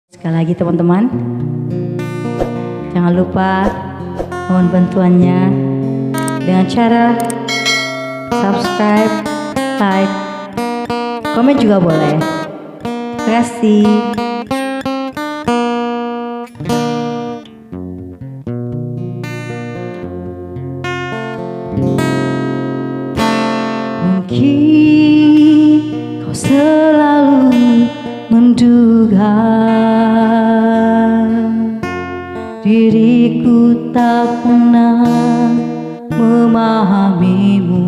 Sekali lagi teman-teman, jangan lupa mohon bantuannya dengan cara subscribe, like, komen juga boleh. Terima kasih. Mungkin kau selalu menduga diriku tak pernah memahamimu,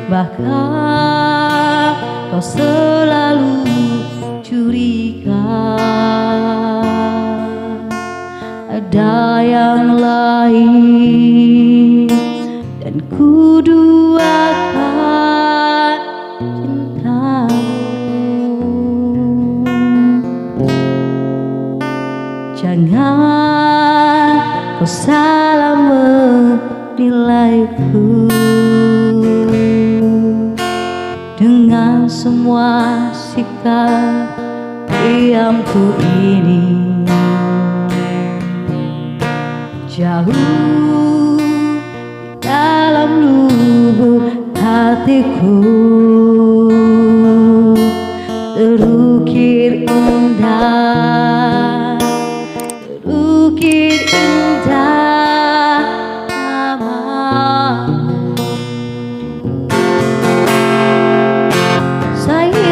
bahkan kau selalu curiga ada yang lain, dan ku duakan cintamu. Jangan kau salah menilaiku dengan semua sikap diamku ini. Jauh dalam lubuk hatiku terukir indah, terukir indah namamu. Sayang,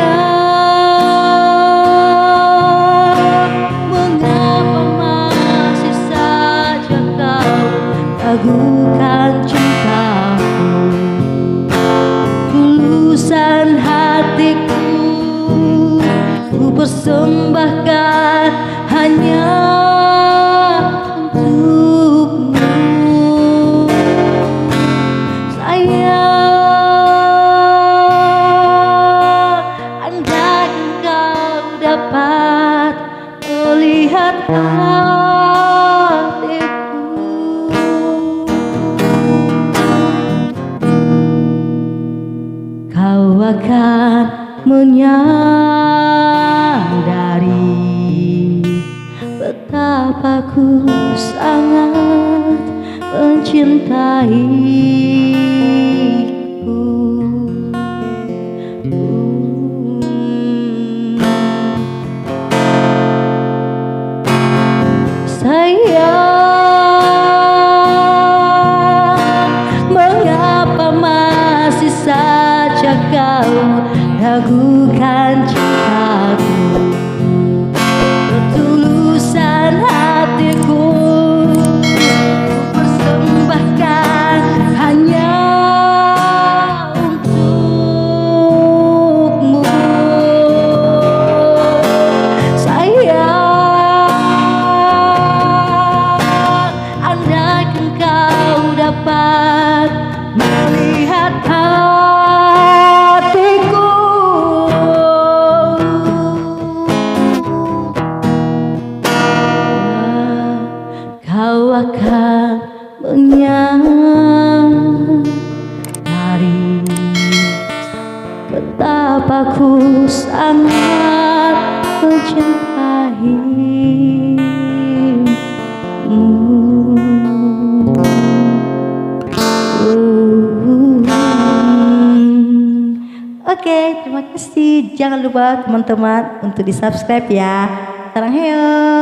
mengapa masih saja kau ragukan cintaku? Tulusan hatiku ku persembahkan hanya untukmu. Sayang, andaikan kau dapat melihat hatiku, kau akan menyadari betapa ku sangat mencintaimu. Sayang, mengapa masih saja kau ragukan cintaku? Ketulusan hatiku persembahkan hanya untukmu. Sayang, andaikan kau dapat melihat hatiku, kau akan menyadari betapa ku sangat mencintaimu. Oke, terima kasih. Jangan lupa teman-teman untuk di subscribe ya. Sarang heo.